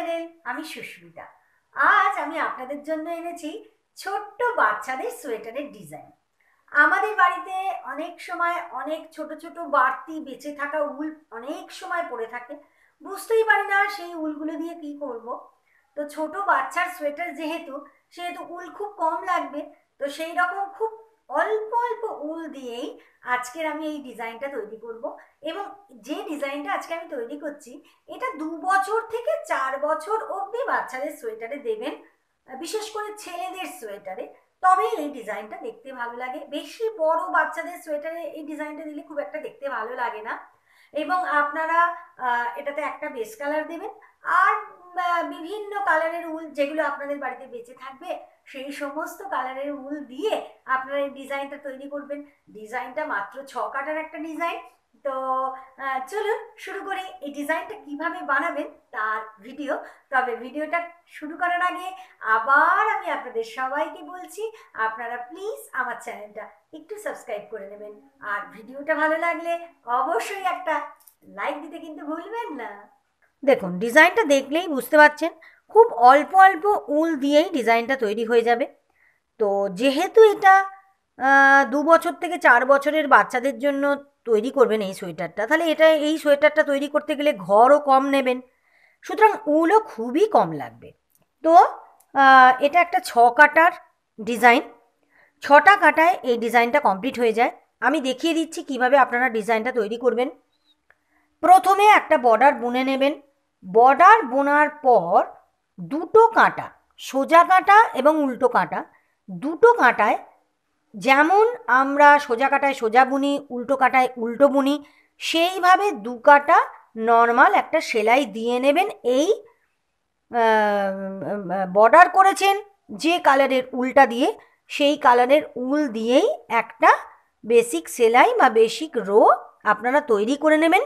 Channel, আমি সুস্মিতা। আজ আমি আপনাদের জন্য এনেছি ছোট্ট বাচ্চাদের সোয়েটারের ডিজাইন। আমাদের বাড়িতে অনেক সময় অনেক ছোট ছোট বাড়তি বেঁচে থাকা উল অনেক সময় পড়ে থাকে, বুঝতেই পারি না সেই উলগুলো দিয়ে কি করব। তো ছোট বাচ্চার সোয়েটার যেহেতু, সেহেতু উল খুব কম লাগবে। তো সেই রকম খুব অল্প অল্প উল দিয়েই আজকের আমি এই ডিজাইনটা তৈরি করব। এবং যে ডিজাইনটা আজকে আমি তৈরি করছি, এটা 2 বছর থেকে 4 বছর অবধি বাচ্চাদের সোয়েটারে দেবেন, বিশেষ করে ছেলেদের সোয়েটারে। তবে এই ডিজাইনটা দেখতে ভালো লাগে। বেশি বড় বাচ্চাদের সোয়েটারে এই ডিজাইনটা দিলে খুব একটা দেখতে ভালো লাগে না। এবং আপনারা এটাতে একটা বেস কালার দেবেন, আর বিভিন্ন কালারের উল যেগুলো আপনাদের বাড়িতে বেঁচে থাকবে সেই সমস্ত কালারের উল দিয়ে আপনারা এই ডিজাইনটা তৈরি করবেন। ডিজাইনটা মাত্র 6 কাটার একটা ডিজাইন। তো চলুন শুরু করি এই ডিজাইনটা কিভাবে বানাবেন তার ভিডিও। তবে ভিডিওটা শুরু করার আগে আবার আমি আপনাদের সবাইকে বলছি, আপনারা প্লিজ আমার চ্যানেলটা একটু সাবস্ক্রাইব করে নেবেন। আর ভিডিওটা ভালো লাগলে অবশ্যই একটা লাইক দিতে কিন্তু ভুলবেন না। দেখুন, ডিজাইনটা দেখলেই বুঝতে পারছেন খুব অল্প অল্প উল দিয়েই ডিজাইনটা তৈরি হয়ে যাবে। তো যেহেতু এটা 2 বছর থেকে 4 বছরের বাচ্চাদের জন্য তৈরি করবেন এই সোয়েটারটা, তাহলে এই সোয়েটারটা তৈরি করতে গেলে ঘরও কম নেবেন, সুতরাং উলও খুবই কম লাগবে। তো এটা একটা 6 কাটার ডিজাইন। 6টা কাটায় এই ডিজাইনটা কমপ্লিট হয়ে যায়। আমি দেখিয়ে দিচ্ছি কিভাবে আপনারা ডিজাইনটা তৈরি করবেন। প্রথমে একটা বর্ডার বুনে নেবেন। বর্ডার বোনার পর দুটো কাঁটা, সোজা কাঁটা এবং উল্টো কাঁটা, দুটো কাঁটায় যেমন আমরা সোজা কাঁটায় সোজা বুনি, উল্টো কাঁটায় উল্টো বুনি, সেইভাবে 2 কাটা নর্মাল একটা সেলাই দিয়ে নেবেন। এই বর্ডার করেছেন যে কালারের উলটা দিয়ে, সেই কালারের উল দিয়েই একটা বেসিক সেলাই বা বেসিক রো আপনারা তৈরি করে নেবেন,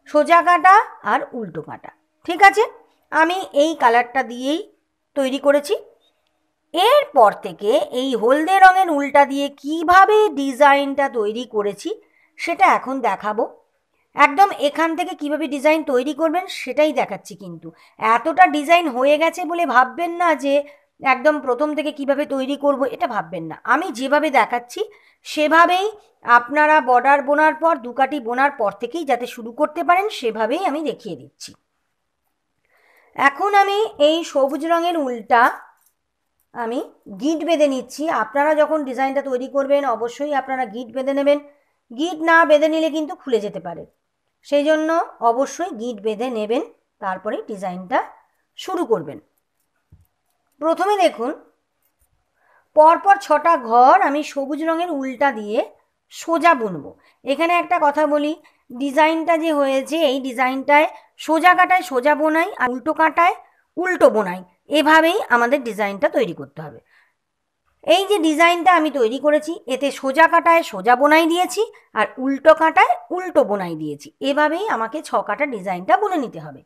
সোজা কাঁটা আর উল্টো কাঁটা। ঠিক আছে, আমি এই কালারটা দিয়েই তৈরি করেছি। এরপর থেকে এই হলদে রঙের উলটা দিয়ে কিভাবে ডিজাইনটা তৈরি করেছি সেটা এখন দেখাবো। একদম এখান থেকে কিভাবে ডিজাইন তৈরি করবেন সেটাই দেখাচ্ছি। কিন্তু এতটা ডিজাইন হয়ে গেছে বলে ভাববেন না যে একদম প্রথম থেকে কিভাবে তৈরি করব, এটা ভাববেন না। আমি যেভাবে দেখাচ্ছি সেভাবেই আপনারা বর্ডার বোনার পর 2 কাটি বোনার পর থেকেই যাতে শুরু করতে পারেন সেভাবেই আমি দেখিয়ে দিচ্ছি। এখন আমি এই সবুজ রঙের উলটা আমি গিট বেঁধে নিচ্ছি। আপনারা যখন ডিজাইনটা তৈরি করবেন অবশ্যই আপনারা গিট বেঁধে নেবেন। গিট না বেঁধে নিলে কিন্তু খুলে যেতে পারে, সেই জন্য অবশ্যই গিট বেঁধে নেবেন, তারপরে ডিজাইনটা শুরু করবেন। প্রথমে দেখুন, পরপর 6টা ঘর আমি সবুজ রঙের উলটা দিয়ে সোজা বুনবো। এখানে একটা কথা বলি, ডিজাইনটা যে হয়েছে এই ডিজাইনটায় সোজা কাটায় সোজা বোনাই আর উল্টো কাটায় উল্টো বোনাই, এভাবেই আমাদের ডিজাইনটা তৈরি করতে হবে। এই যে ডিজাইনটা আমি তৈরি করেছি এতে সোজা কাটায় সোজা বোনাই দিয়েছি আর উল্টো কাটায় উল্টো বোনাই দিয়েছি, এভাবেই আমাকে 6 কাটা ডিজাইনটা বুনে নিতে হবে।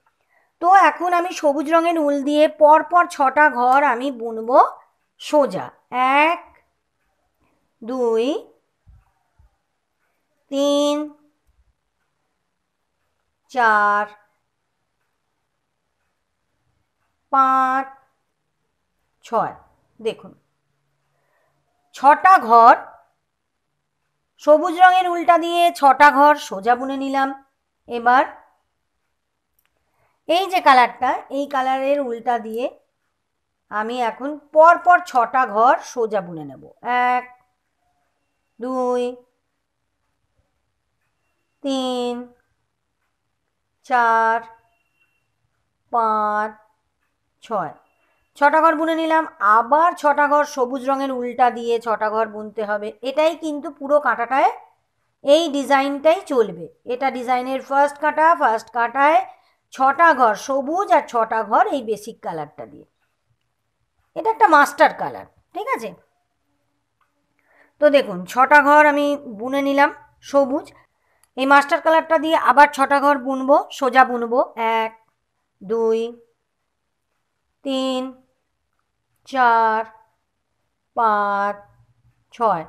তো এখন আমি সবুজ রঙের উল দিয়ে পরপর 6টা ঘর আমি বুনবো সোজা। 1 2 3 4 5 6। দেখুন, 6টা ঘর সবুজ রঙের উলটা দিয়ে 6টা ঘর সোজা বুনে নিলাম। এবার এই যে কালারটা, এই কালারের উলটা দিয়ে আমি এখন পরপর 6টা ঘর সোজা বুনে নেব। 1 2 3 4 5 6। 6টা ঘর বুনে নিলাম। আবার 6টা ঘর সবুজ রঙের উলটা দিয়ে 6টা ঘর বুনতে হবে। এটাই কিন্তু পুরো কাঁটাটায় এই ডিজাইনটাই চলবে। এটা ডিজাইনের ফার্স্ট কাঁটা, ফার্স্ট কাঁটায় 6টা ঘর সবুজ আর 6টা ঘর এই বেসিক কালারটা দিয়ে। এটা একটা মাস্টার কালার, ঠিক আছে। তো দেখুন 6টা ঘর আমি বুনে নিলাম সবুজ। এই মাস্টার কালারটা দিয়ে আবার 6টা ঘর বুনবো, সোজা বুনবো। 1 2 3 4 5 6।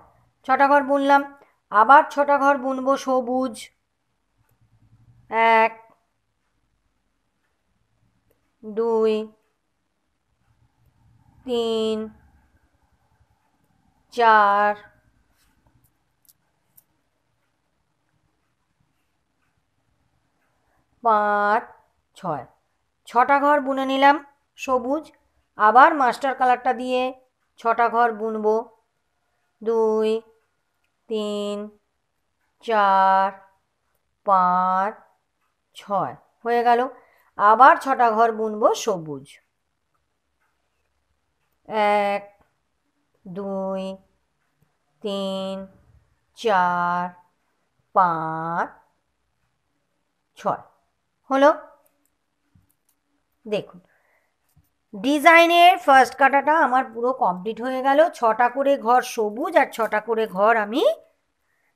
6টা ঘর বুনলাম। আবার 6টা ঘর বুনবো সবুজ। 1 2 3 4 5 6 ছটা ঘর বুনে নিলাম সবুজ। আবার মাস্টার কালারটা দিয়ে ছটা ঘর বুনবো। 2 3 4 5 6 হয়ে গেল। আবার ছটা ঘর বুনবো সবুজ। 1 2 3 4 5 6 হলো। দেখুন ডিজাইনের ফার্স্ট কাটাটা আমার পুরো কমপ্লিট হয়ে গেল। ছটা করে ঘর সবুজ আর ছটা করে ঘর আমি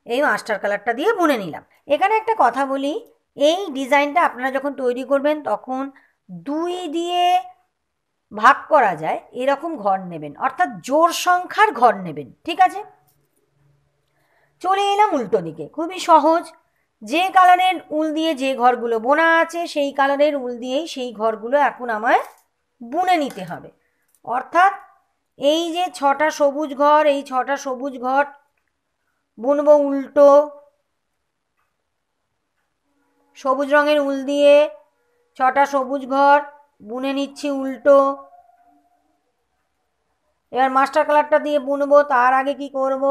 এই মাস্টার কালারটা দিয়ে বুনে নিলাম। এখানে একটা কথা বলি, এই ডিজাইনটা আপনারা যখন তৈরি করবেন তখন 2 দিয়ে ভাগ করা যায় এরকম ঘর নেবেন, অর্থাৎ জোড় সংখ্যার ঘর নেবেন। ঠিক আছে, চলে এলাম উল্টো দিকে। খুবই সহজ, যে কালারের উল দিয়ে যে ঘরগুলো বোনা আছে সেই কালারের উল দিয়েই সেই ঘরগুলো এখন আমায় বুনে নিতে হবে। অর্থাৎ এই যে ছটা সবুজ ঘর, এই ছটা সবুজ ঘর বুনবো উল্টো। সবুজ রঙের উল দিয়ে ছটা সবুজ ঘর বুনে নিচ্ছি উল্টো। এবার মাস্টার কালারটা দিয়ে বুনবো। তার আগে কি করব,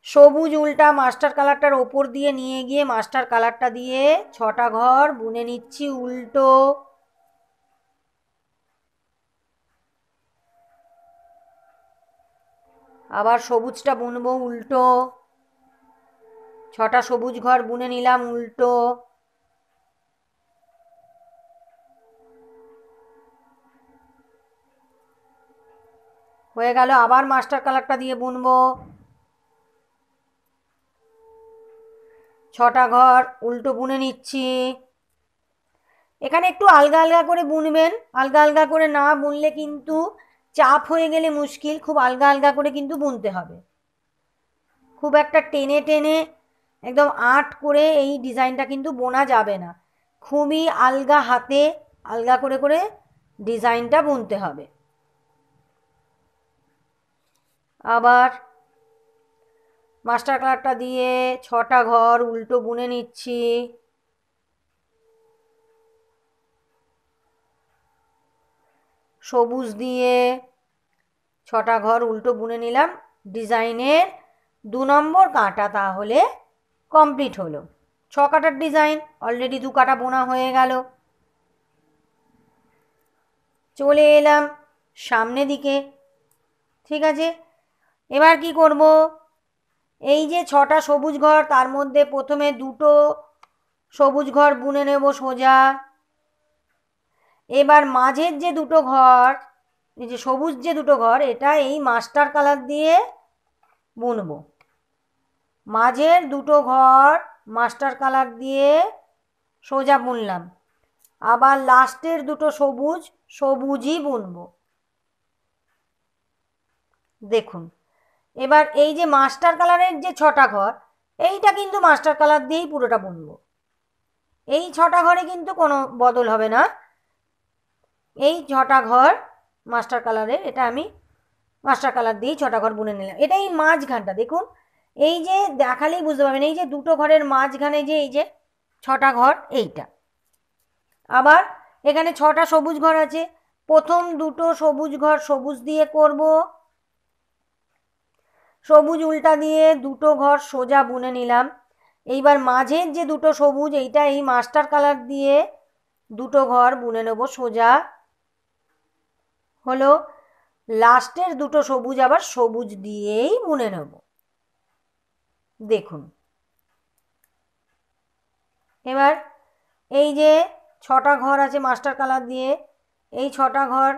সবুজ উলটা মাস্টার কালারটার ওপর দিয়ে নিয়ে গিয়ে মাস্টার কালারটা দিয়ে ছটা ঘর বুনে নিচ্ছি উল্টো। আবার সবুজটা বুনবো উল্টো। ছটা সবুজ ঘর বুনে নিলাম উল্টো। হয়ে গেল। আবার মাস্টার কালারটা দিয়ে বুনবো। ছটা ঘর উল্টো বুনে নিচ্ছি। এখানে একটু আলগা আলগা করে বুনবেন, আলগা আলগা করে না বুনলে কিন্তু চাপ হয়ে গেলে মুশকিল। খুব আলগা আলগা করে কিন্তু বুনতে হবে। খুব একটা টেনে টেনে একদম আট করে এই ডিজাইনটা কিন্তু বোনা যাবে না। খুবই আলগা হাতে আলগা করে করে ডিজাইনটা বুনতে হবে। আবার মাস্টার কালারটা দিয়ে ছটা ঘর উল্টো বুনে নিচ্ছি। সবুজ দিয়ে ছটা ঘর উল্টো বুনে নিলাম। ডিজাইনের 2 নম্বর কাঁটা তাহলে কমপ্লিট হলো। 6 কাটার ডিজাইন অলরেডি 2 কাটা বোনা হয়ে গেল। চলে এলাম সামনে দিকে। ঠিক আছে, এবার কি করব, এই যে ছটা সবুজ ঘর তার মধ্যে প্রথমে দুটো সবুজ ঘর বুনে নেব সোজা। এবার মাঝের যে দুটো ঘর, এই যে সবুজ যে দুটো ঘর, এটা এই মাস্টার কালার দিয়ে বুনবো। মাঝের দুটো ঘর মাস্টার কালার দিয়ে সোজা বুনলাম। আবার লাস্টের দুটো সবুজ সবুজই বুনবো। দেখুন এবার এই যে মাস্টার কালারের যে ছটা ঘর, এইটা কিন্তু মাস্টার কালার দিয়েই পুরোটা বুনবো। এই ছটা ঘরে কিন্তু কোনো বদল হবে না। এই ছটা ঘর মাস্টার কালারের, এটা আমি মাস্টার কালার দিয়েই ছটা ঘর বুনে নিলাম। এটা এই মাঝখানটা দেখুন, এই যে দেখালেই বুঝতে পারবেন, এই যে দুটো ঘরের মাঝখানে যে এই যে ছটা ঘর, এইটা। আবার এখানে ছটা সবুজ ঘর আছে, প্রথম দুটো সবুজ ঘর সবুজ দিয়ে করব। সবুজ উল্টা দিয়ে দুটো ঘর সোজা বুনে নিলাম। এইবার মাঝের যে দুটো সবুজ, এইটা এই মাস্টার কালার দিয়ে দুটো ঘর বুনে নেব সোজা। হলো। লাস্টের দুটো সবুজ আবার সবুজ দিয়েই বুনে নেব। দেখুন এবার এই যে ছটা ঘর আছে মাস্টার কালার দিয়ে, এই ছটা ঘর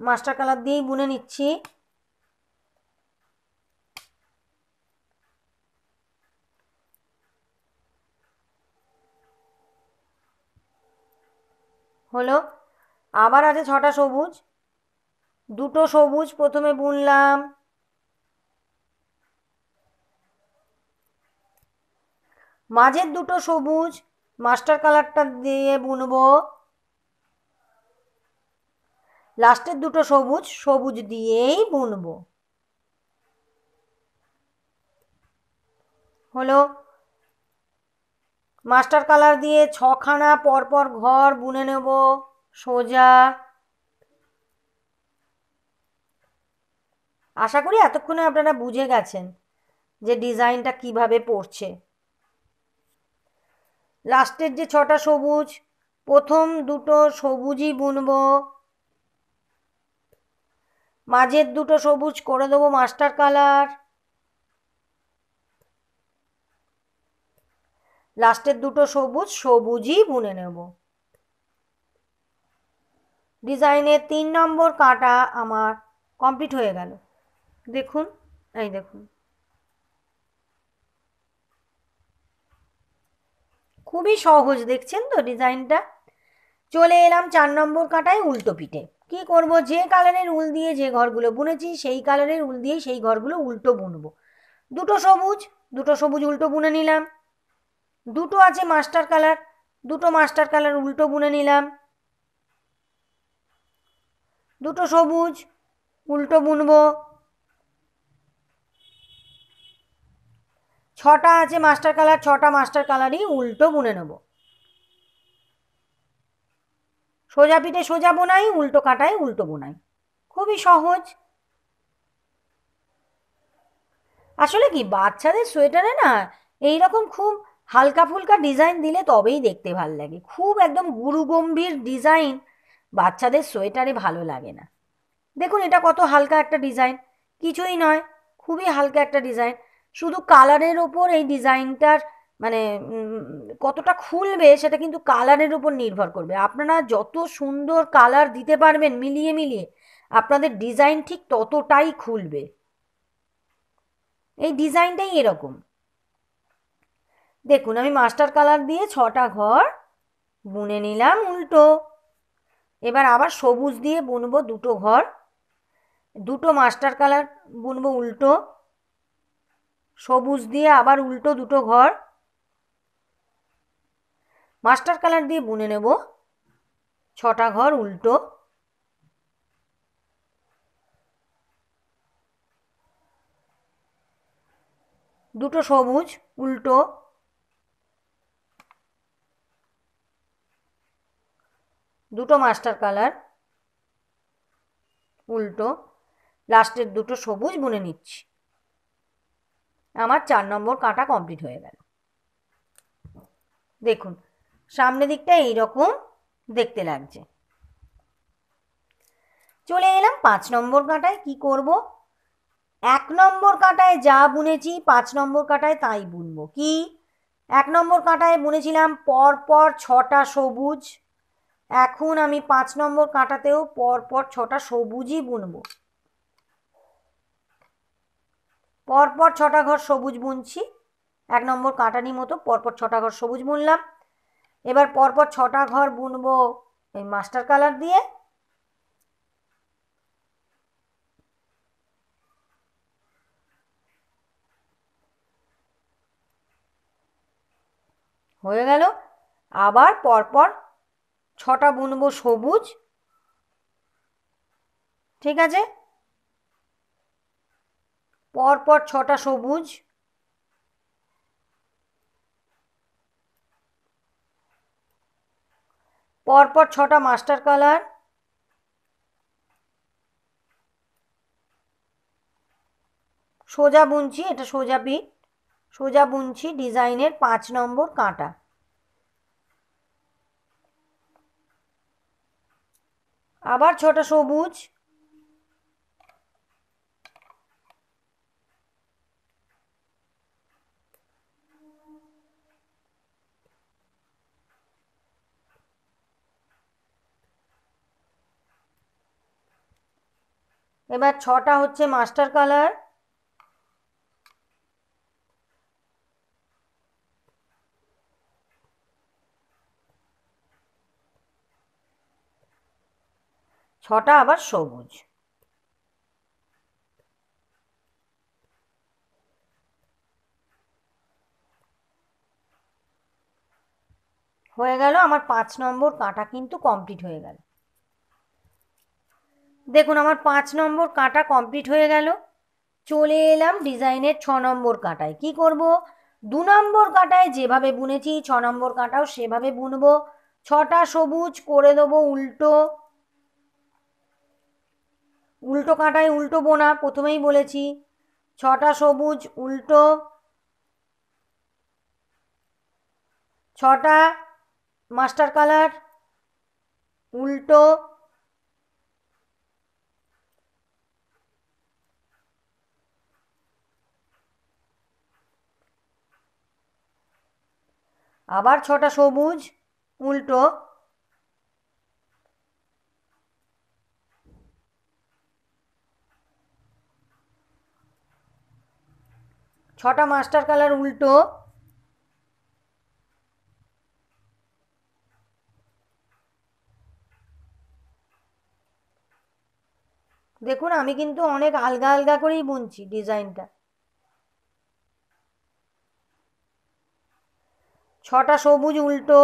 মাস্টার কালার দিয়েই বুনে নিচ্ছি। হলো। আবার আছে ছটা সবুজ, দুটো সবুজ প্রথমে বুনলাম। মাঝের দুটো সবুজ মাস্টার কালারটা দিয়ে বুনবো, লাস্টের দুটো সবুজ, সবুজ দিয়েই বুনবো। হলো, মাস্টার কালার দিয়ে ছখানা পরপর ঘর বুনে নেব সোজা। আশা করি এতক্ষণে আপনারা বুঝে গেছেন যে ডিজাইনটা কিভাবে পড়ছে। লাস্টের যে ছটা সবুজ, প্রথম দুটো সবুজই বুনবো, মাঝের দুটো সবুজ করে দেবো মাস্টার কালার, লাস্টের দুটো সবুজ সবুজই বুনে নেব। ডিজাইনের 3 নম্বর কাটা আমার কমপ্লিট হয়ে গেল। দেখুন, এই দেখুন, খুবই সহজ, দেখছেন তো ডিজাইনটা। চলে এলাম 4 নম্বর কাটায় উল্টো পিঠে। কি করব, যে কালারের উল দিয়ে যে ঘরগুলো বুনেছি সেই কালারের উল দিয়ে সেই ঘরগুলো উল্টো বুনবো। দুটো সবুজ, দুটো সবুজ উল্টো বুনে নিলাম। দুটো আছে মাস্টার কালার, দুটো মাস্টার কালার উল্টো বুনে নিলাম। দুটো সবুজ উল্টো বুনবো। ছটা আছে মাস্টার কালার, ছটা মাস্টার কালারই উল্টো বুনে নেব। সোজা পিঠে সোজা বোনাই, উল্টো কাটায় উল্টো বোনাই, খুবই সহজ। আসলে কি, বাচ্চাদের সোয়েটারে না এইরকম খুব হালকা ফুলকা ডিজাইন দিলে তবেই দেখতে ভাল লাগে। খুব একদম গুরুগম্ভীর ডিজাইন বাচ্চাদের সোয়েটারে ভালো লাগে না। দেখুন এটা কত হালকা একটা ডিজাইন, কিছুই নয়, খুবই হালকা একটা ডিজাইন। শুধু কালারের ওপর এই ডিজাইনটার মানে কতটা খুলবে সেটা কিন্তু কালারের উপর নির্ভর করবে। আপনারা যত সুন্দর কালার দিতে পারবেন মিলিয়ে মিলিয়ে, আপনাদের ডিজাইন ঠিক ততটাই খুলবে। এই ডিজাইনটাই এরকম। দেখুন আমি মাস্টার কালার দিয়ে 6টা ঘর বুনে নিলাম উল্টো। এবার আবার সবুজ দিয়ে বুনবো দুটো ঘর, দুটো মাস্টার কালার বুনবো উল্টো, সবুজ দিয়ে আবার উল্টো দুটো ঘর, মাস্টার কালার দিয়ে বুনে নেব 6টা ঘর উল্টো। দুটো সবুজ উল্টো, দুটো মাস্টার কালার উল্টো, লাস্টের দুটো সবুজ বুনে নিচ্ছি। আমার 4 নম্বর কাটা কমপ্লিট হয়ে গেল। দেখুন সামনের দিকটা এইরকম দেখতে লাগছে। চলে এলাম 5 নম্বর কাটায়। কি করব, 1 নম্বর কাটায় যা বুনেছি 5 নম্বর কাটায় তাই বুনবো। কি, 1 নম্বর কাটায় বুনেছিলাম পরপর 6টা সবুজ, এখন আমি 5 নম্বর কাটাতেও পরপর 6টা সবুজই বুনবো। পরপর 6টা ঘর সবুজ বুনছি, 1 নম্বর কাটানি মতো পরপর 6টা ঘর সবুজ বুনলাম। এবার পরপর 6টা ঘর বুনবো এই মাস্টার কালার দিয়ে। হয়ে গেল। আবার পরপর 6টা বুনবো সবুজ, ঠিক আছে, পরপর 6টা সবুজ, পরপর 6টা মাস্টার কালার, সোজা বুনছি, এটা সোজা পিঠ, সোজা বুনছি ডিজাইনের 5 নম্বর কাঁটা। আবার 6টা সবুজ, এবার 6টা হচ্ছে মাস্টার কালার, ছটা আবার সবুজ। হয়ে গেল, আমার 5 নম্বর কাটা কিন্তু কমপ্লিট হয়ে গেল। দেখুন আমার 5 নম্বর কাটা কমপ্লিট হয়ে গেল। চলে এলাম ডিজাইনের 6 নম্বর কাটায়। কি করব, 2 নম্বর কাটায় যেভাবে বুনেছি 6 নম্বর কাটাও সেভাবে বুনবো। 6টা সবুজ করে দেবো উল্টো। উল্টো কাটায় উল্টো বোনা, প্রথমেই বলেছি 6টা সবুজ উল্টো, 6টা মাস্টার কালার উল্টো, আবার 6টা সবুজ উল্টো, 6টা মাস্টার কালার উল্টো, দেখুন আমি কিন্তু অনেক আলগা আলগা করেই বুনছি ডিজাইনটা। 6টা সবুজ উল্টো,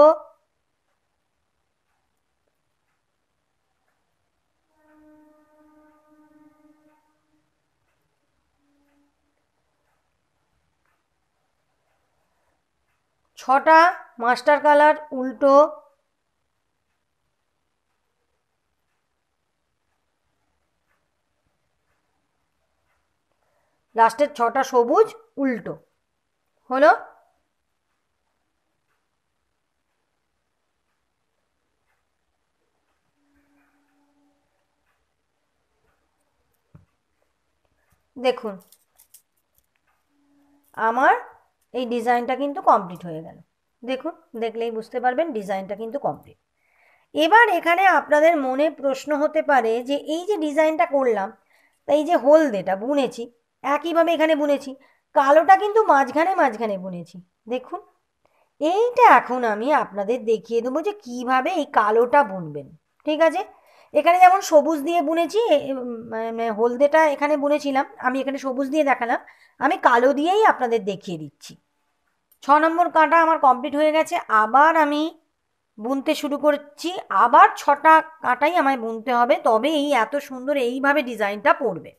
ছটা মাস্টার কালার উল্টো, লাস্টের 6টা সবুজ উল্টো। হলো? দেখুন আমার এই ডিজাইনটা কিন্তু কমপ্লিট হয়ে গেল। দেখুন, দেখলেই বুঝতে পারবেন ডিজাইনটা কিন্তু কমপ্লিট। এবার এখানে আপনাদের মনে প্রশ্ন হতে পারে যে এই যে ডিজাইনটা করলাম, এই যে হলদেটা বুনেছি একইভাবে এখানে বুনেছি, কালোটা কিন্তু মাঝখানে মাঝখানে বুনেছি। দেখুন এইটা এখন আমি আপনাদের দেখিয়ে দেবো যে কিভাবে এই কালোটা বুনবেন। ঠিক আছে, এখানে যেমন সবুজ দিয়ে বুনেছি, মানে হলদেটা এখানে বুনেছিলাম, আমি এখানে সবুজ দিয়ে দেখালাম, আমি কালো দিয়েই আপনাদের দেখিয়ে দিচ্ছি। 6 নম্বর কাটা আমার কমপ্লিট হয়ে গেছে। আবার আমি বুনতে শুরু করছি। আবার 6টা কাটাই আমায় বুনতে হবে, তবে এই এত সুন্দর এইভাবে ডিজাইনটা পড়বে।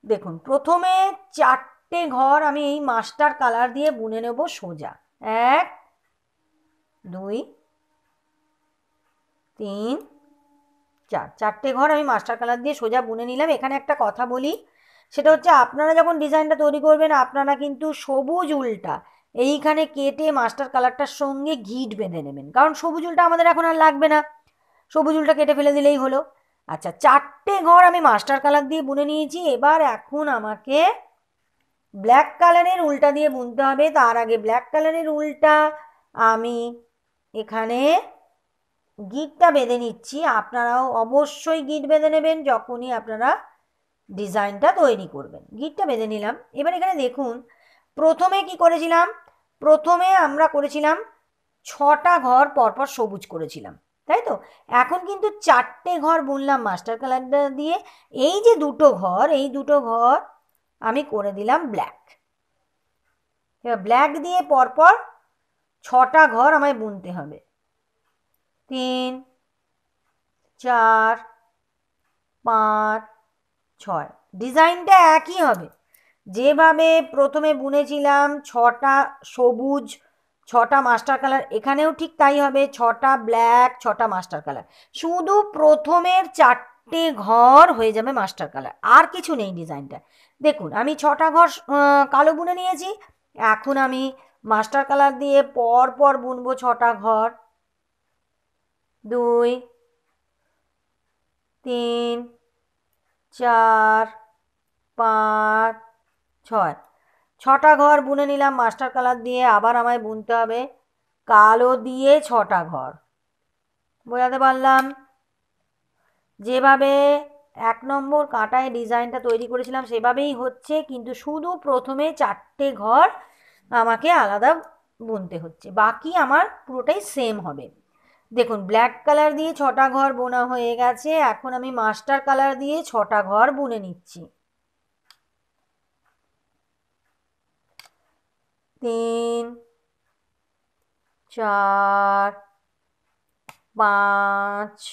দেখুন প্রথমে 4টে ঘর আমি এই মাস্টার কালার দিয়ে বুনে নেব সোজা। 1 2 3 4, 4টে ঘর আমি মাস্টার কালার দিয়ে সোজা বুনে নিলাম। এখানে একটা কথা বলি, সেটা হচ্ছে আপনারা যখন ডিজাইনটা তৈরি করবেন আপনারা কিন্তু সবুজ উলটা এইখানে কেটে মাস্টার কালারটার সঙ্গে গিট বেঁধে নেবেন, কারণ সবুজ উলটা আমাদের এখন আর লাগবে না, সবুজ উলটা কেটে ফেলে দিলেই হলো। আচ্ছা 4টে ঘর আমি মাস্টার কালার দিয়ে বুনে নিয়েছি। এবার এখন আমাকে ব্ল্যাক কালারের উলটা দিয়ে বুনতে হবে। তার আগে ব্ল্যাক কালারের উলটা আমি এখানে গিটটা বেঁধে নিচ্ছি। আপনারাও অবশ্যই গিট বেঁধে নেবেন যখনই আপনারা ডিজাইনটা তৈরি করবেন। গিটটা বেঁধে নিলাম। এবার এখানে দেখুন প্রথমে কি করেছিলাম, প্রথমে আমরা করেছিলাম 6টা ঘর পরপর সবুজ করেছিলাম, তাই তো? এখন কিন্তু 4টে ঘর বুনলাম মাস্টার কালারটা দিয়ে। এই যে দুটো ঘর, এই দুটো ঘর আমি করে দিলাম ব্ল্যাক। এবার ব্ল্যাক দিয়ে পরপর 6টা ঘর আমায় বুনতে হবে। 3 4 5 6। ডিজাইনটা একই হবে, যেভাবে প্রথমে বুনেছিলাম 6টা সবুজ 6টা মাস্টার কালার, এখানেও ঠিক তাই হবে, 6টা ব্ল্যাক 6টা মাস্টার কালার। শুধু প্রথমের 4টে ঘর হয়ে যাবে মাস্টার কালার, আর কিছু নেই ডিজাইনটা। দেখুন আমি 6টা ঘর কালো বুনে নিয়েছি। এখন আমি মাস্টার কালার দিয়ে পর পর বুনবো 6টা ঘর। 2 3 4 5 6। 6টা ঘর বুনে নিলাম মাস্টার কালার দিয়ে। আবার আমায় বুনতে হবে কালো দিয়ে 6টা ঘর। বোঝাতে পারলাম? যেভাবে 1 নম্বর কাঁটায় ডিজাইনটা তৈরি করেছিলাম সেভাবেই হচ্ছে, কিন্তু শুধু প্রথমে 4টে ঘর আমাকে আলাদা বুনতে হচ্ছে, বাকি আমার পুরোটাই সেম হবে। দেখুন ব্ল্যাক কালার দিয়ে 6টা ঘর বোনা হয়ে গেছে। এখন আমি মাস্টার কালার দিয়ে 6টা ঘর বুনে নিচ্ছি। 3 4 5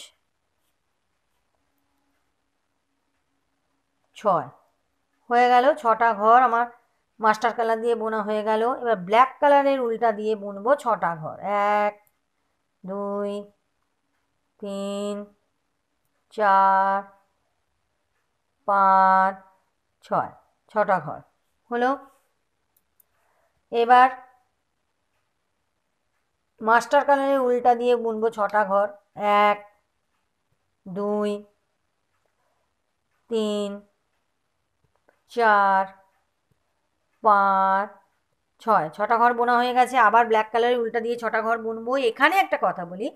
6 হয়ে গেল। 6টা ঘর আমার মাস্টার কালার দিয়ে বোনা হয়ে গেল। এবার ব্ল্যাক কালারের উল্টা দিয়ে বুনবো 6টা ঘর। 1 2 3 4 5 6, 6টা ঘর হলো। এবার মাস্টার কালারের উল্টা দিয়ে বুনবো 6টা ঘর। 1 2 3 4 5 6, 6টা ঘর বোনা হয়ে গেছে। আবার ব্ল্যাক কালারের উল্টা দিয়ে 6টা ঘর বুনবো। এখানে একটা কথা বলি,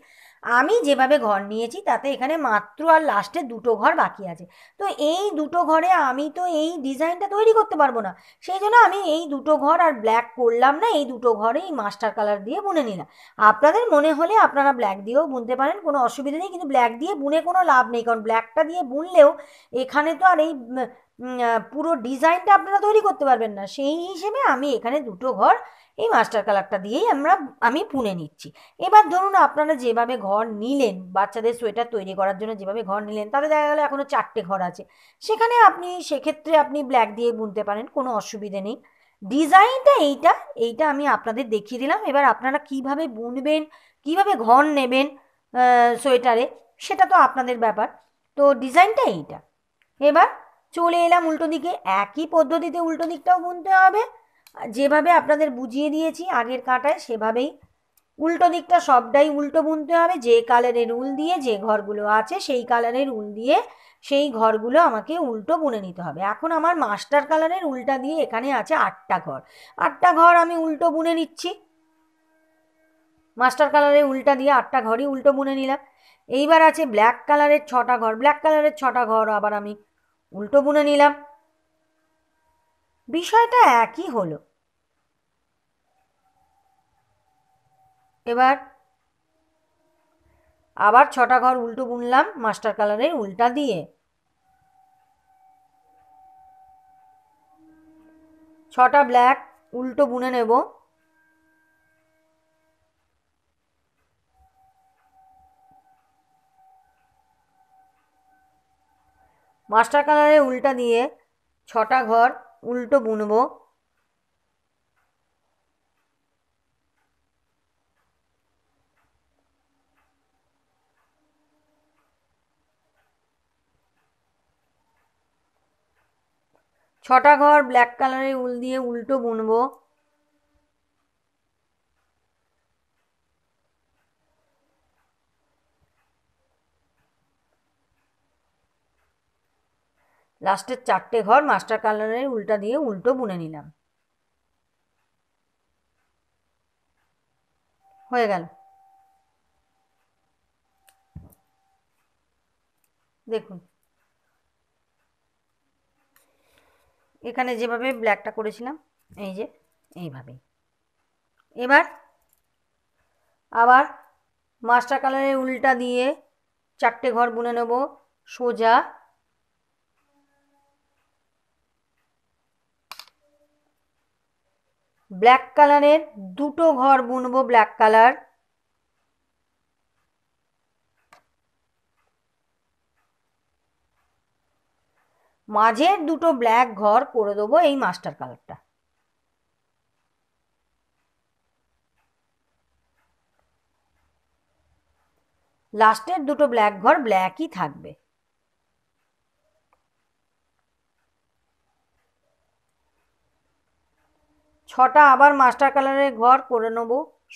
আমি যেভাবে ঘর নিয়েছি তাতে এখানে মাত্র আর লাস্টে 2টো ঘর বাকি আছে। তো এই 2টো ঘরে আমি তো এই ডিজাইনটা তৈরি করতে পারবো না, সেই জন্য আমি এই 2টো ঘর আর ব্ল্যাক করলাম না, এই 2টো ঘরেই মাস্টার কালার দিয়ে বুনে নিলাম। আপনাদের মনে হলে আপনারা ব্ল্যাক দিয়েও বুনতে পারেন, কোনো অসুবিধা নেই, কিন্তু ব্ল্যাক দিয়ে বুনে কোনো লাভ নেই, কারণ ব্ল্যাকটা দিয়ে বুনলেও এখানে তো আর এই পুরো ডিজাইনটা আপনারা তৈরি করতে পারবেন না। সেই হিসেবে আমি এখানে 2টো ঘর এই মাস্টার কালারটা দিয়েই আমি বুনে নিচ্ছি। এবার ধরুন আপনারা যেভাবে ঘর নিলেন, বাচ্চাদের সোয়েটার তৈরি করার জন্য যেভাবে ঘর নিলেন, তাতে দেখা গেলো এখনও 4টে ঘর আছে, সেখানে সেক্ষেত্রে আপনি ব্ল্যাক দিয়ে বুনতে পারেন, কোনো অসুবিধে নেই। ডিজাইনটা এইটা এইটা আমি আপনাদের দেখিয়ে দিলাম। এবার আপনারা কিভাবে বুনবেন, কিভাবে ঘর নেবেন সোয়েটারে, সেটা তো আপনাদের ব্যাপার। তো ডিজাইনটা এইটা। এবার চলে এলাম উল্টো দিকে। একই পদ্ধতিতে উল্টো দিকটাও বুনতে হবে, যেভাবে আপনাদের বুঝিয়ে দিয়েছি আগের কাঁটায় সেভাবেই উল্টো দিকটা সবটাই উল্টো বুনতে হবে। যে কালারের উল দিয়ে যে ঘরগুলো আছে সেই কালারের উল দিয়ে সেই ঘরগুলো আমাকে উল্টো বুনে নিতে হবে। এখন আমার মাস্টার কালারের উলটা দিয়ে এখানে আছে 8টা ঘর। 8টা ঘর আমি উল্টো বুনে নিচ্ছি। মাস্টার কালারের উলটা দিয়ে 8টা ঘরই উল্টো বুনে নিলাম। এইবার আছে ব্ল্যাক কালারের 6টা ঘর। ব্ল্যাক কালারের 6টা ঘর আবার আমি উল্টো বুনে নিলাম। বিষয়টা একই হলো। এবার আবার 6টা ঘর উল্টো বুনলাম মাস্টার কালারের উলটা দিয়ে। 6টা ব্ল্যাক উল্টো বুনে নেব। মাস্টার কালারের উলটা দিয়ে 6টা ঘর উল্টো বুনবো। ছটা ঘর ব্ল্যাক কালারের উল দিয়ে উল্টো বুনবো। লাস্টের 4টে ঘর মাস্টার কালারের উলটা দিয়ে উল্টো বুনে নিলাম। হয়ে গেল। দেখুন এখানে যেভাবে ব্ল্যাকটা করেছিলাম, এই যে এইভাবেই। এবার আবার মাস্টার কালারের উলটা দিয়ে 4টে ঘর বুনে নেব সোজা। ব্ল্যাক কালারের 2টো ঘর বুনবো ব্ল্যাক কালার। মাঝের 2টো ব্ল্যাক ঘর করে দেবো এই মাস্টার কালারটা। লাস্টের 2টো ব্ল্যাক ঘর ব্ল্যাকই থাকবে। ছটা আবার মাস্টার কালারের ঘর করে নেব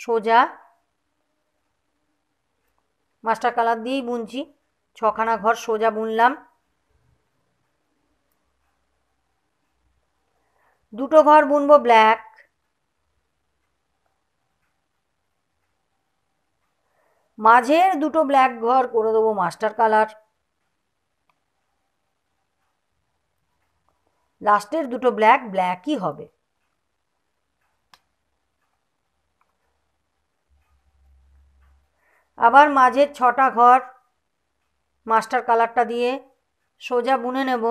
সোজা। মাস্টার কালার দিয়েই বুনছি, 6খানা ঘর সোজা বুনলাম। 2টো ঘর বুনবো ব্ল্যাক। মাঝের 2টো ব্ল্যাক ঘর করে দেবো মাস্টার কালার। লাস্টের 2টো ব্ল্যাক ব্ল্যাকই হবে। আবার মাঝের 6টা ঘর মাস্টার কালারটা দিয়ে সোজা বুনে নেব।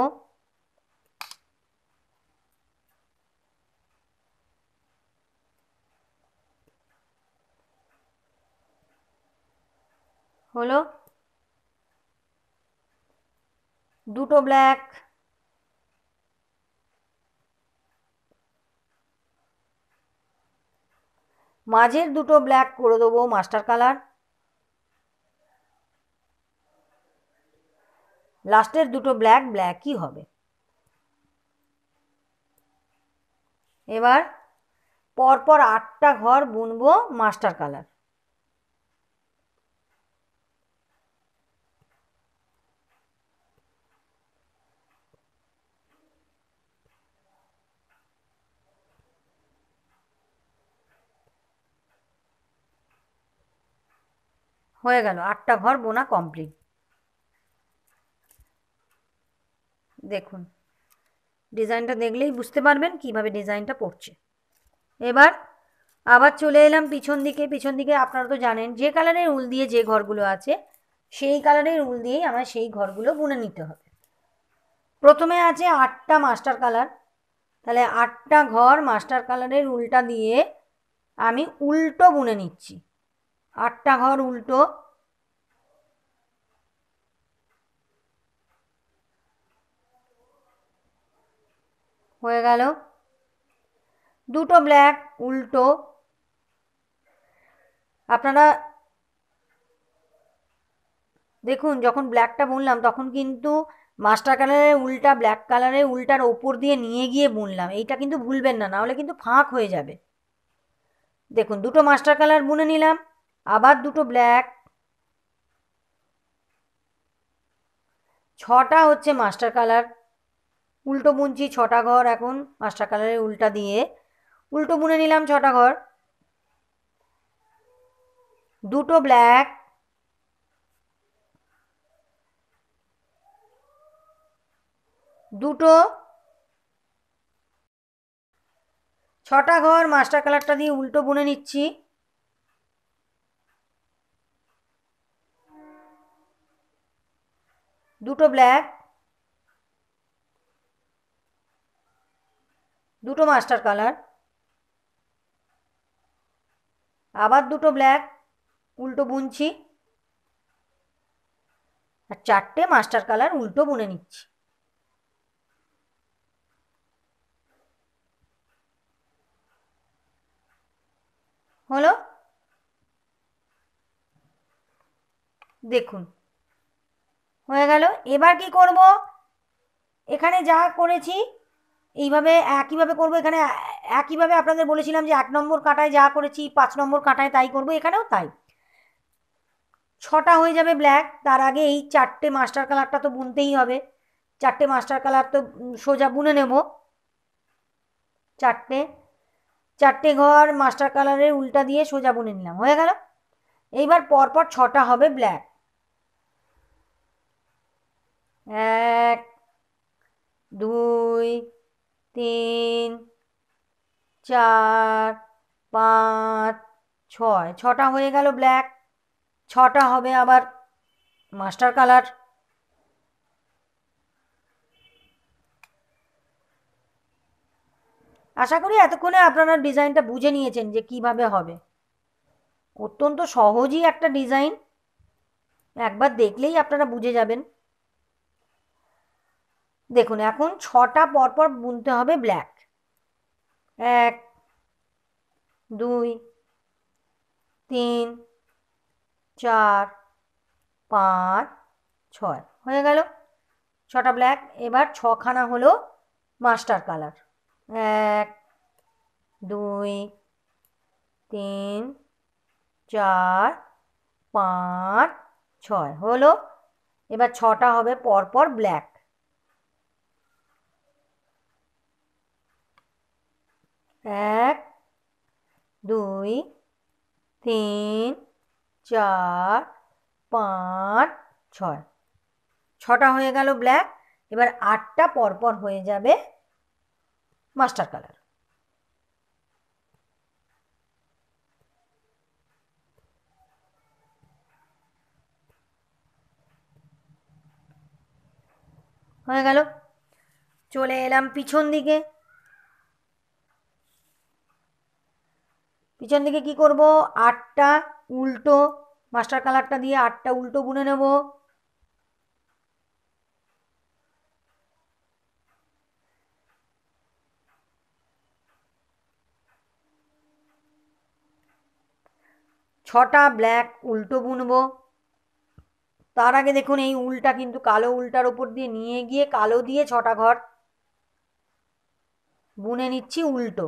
হলো, দুটো ব্ল্যাক, মাঝের দুটো ব্ল্যাক করে দেবো মাস্টার কালার, লাস্টের দুটো ব্ল্যাক ব্ল্যাকই হবে। এবার পরপর 8টা ঘর বুনবো মাস্টার কালার। হয়ে গেল, 8টা ঘর বোনা কমপ্লিট। দেখুন, ডিজাইনটা দেখলেই বুঝতে পারবেন কিভাবে ডিজাইনটা পড়ছে। এবার আবার চলে এলাম পিছন দিকে। পিছন দিকে আপনারা তো জানেন যে কালারের উল দিয়ে যে ঘরগুলো আছে সেই কালারের উল দিয়েই আমার সেই ঘরগুলো বুনে নিতে হবে। প্রথমে আছে 8টা মাস্টার কালার, তাহলে 8টা ঘর মাস্টার কালারের উলটা দিয়ে আমি উল্টো বুনে নিচ্ছি। 8টা ঘর উল্টো, হয়ে গেল। দুটো ব্ল্যাক উল্টো, আপনারা দেখুন যখন ব্ল্যাকটা বুনলাম তখন কিন্তু মাস্টার কালারের উলটা ব্ল্যাক কালারের উলটার ওপর দিয়ে নিয়ে গিয়ে বুনলাম, এইটা কিন্তু ভুলবেন না, নাহলে কিন্তু ফাঁক হয়ে যাবে। দেখুন দুটো মাস্টার কালার বুনে নিলাম, আবার দুটো ব্ল্যাক, 6টা হচ্ছে মাস্টার কালার, উল্টো বুনছি 6টা ঘর। এখন মাস্টার কালারের উলটা দিয়ে উল্টো বুনে নিলাম 6টা ঘর, দুটো ব্ল্যাক, দুটো, 6টা ঘর মাস্টার কালারটা দিয়ে উল্টো বুনে নিচ্ছি, দুটো ব্ল্যাক, দুটো মাস্টার কালার, আবার দুটো ব্ল্যাক উল্টো বুনছি, আর 4টে মাস্টার কালার উল্টো বুনে নিচ্ছি। হলো, দেখুন হয়ে গেল। এবার কি করব, এখানে যা করেছি এইভাবে একইভাবে করব। এখানে একইভাবে আপনাদের বলেছিলাম যে 1 নম্বর কাঁটায় যা করেছি 5 নম্বর কাঁটায় তাই করব, এখানেও তাই। 6টা হয়ে যাবে ব্ল্যাক, তার আগে এই 4টে মাস্টার কালারটা তো বুনতেই হবে। 4টে মাস্টার কালার তো সোজা বুনে নেব। 4টে ঘর মাস্টার কালারের উল্টা দিয়ে সোজা বুনে নিলাম, হয়ে গেল। এইবার পরপর 6টা হবে ব্ল্যাক, 1 2 3 4 5 6, 6টা হয়ে গেল ব্ল্যাক, 6টা হবে আবার মাস্টার কালার। আশা করি এতক্ষণে আপনারা ডিজাইনটা বুঝে নিয়েছেন যে কিভাবে হবে। অত্যন্ত সহজই একটা ডিজাইন, একবার দেখলেই আপনারা বুঝে যাবেন। দেখুন এখন 6টা পরপর বুনতে হবে ব্ল্যাক, 1 2 3 4 5 6, হয়ে গেল 6টা ব্ল্যাক। এবার 6খানা হলো মাস্টার কালার, 1 2 3 4 5 6 হলো। এবার 6টা হবে পরপর ব্ল্যাক, 1 2 3 4 5 6, 6টা হয়ে গেল ব্ল্যাক। এবার 8টা পরপর হয়ে যাবে মাস্টার কালার। হয়ে গেল। চলে এলাম পিছন দিকে। পিছন দিকে কি করব, 8টা উল্টো, মাস্টার কালারটা দিয়ে 8টা উল্টো বুনে নেব। ছটা ব্ল্যাক উল্টো বুনবো। তার আগে দেখুন এই উলটা কিন্তু কালো উলটার ওপর দিয়ে নিয়ে গিয়ে কালো দিয়ে 6টা ঘর বুনে নিচ্ছি উল্টো।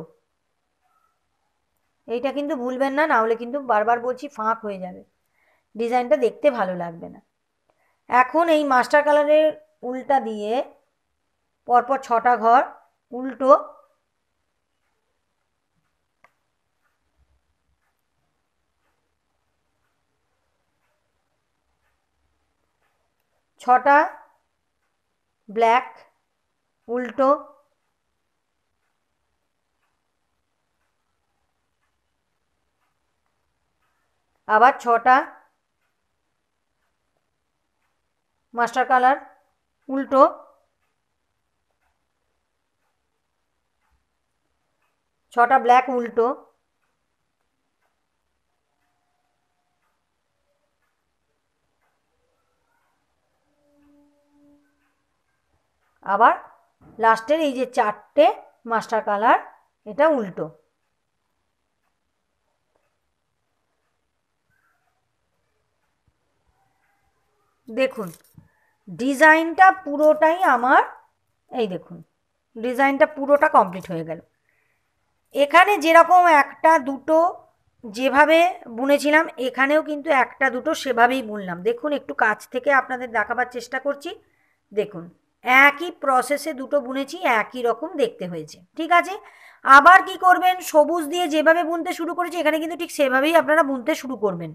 এইটা কিন্তু ভুলবেন না, নাহলে কিন্তু বারবার বলছি ফাঁক হয়ে যাবে, ডিজাইনটা দেখতে ভালো লাগবে না। এখন এই মাস্টার কালারের উলটা দিয়ে পরপর 6টা ঘর উল্টো, ছটা ব্ল্যাক উল্টো, আবার 6টা মাস্টার কালার উল্টো, ছটা ব্ল্যাক উল্টো, আবার লাস্টের এই যে 4টে মাস্টার কালার এটা উল্টো। দেখুন ডিজাইনটা পুরোটাই আমার, এই দেখুন ডিজাইনটা পুরোটা কমপ্লিট হয়ে গেল। এখানে যেরকম একটা দুটো যেভাবে বুনেছিলাম এখানেও কিন্তু একটা দুটো সেভাবেই বুনলাম। দেখুন একটু কাছ থেকে আপনাদের দেখাবার চেষ্টা করছি। দেখুন একই প্রসেসে দুটো বুনেছি, একই রকম দেখতে হয়েছে। ঠিক আছে, আবার কি করবেন, সবুজ দিয়ে যেভাবে বুনতে শুরু করেছি এখানে কিন্তু ঠিক সেভাবেই আপনারা বুনতে শুরু করবেন।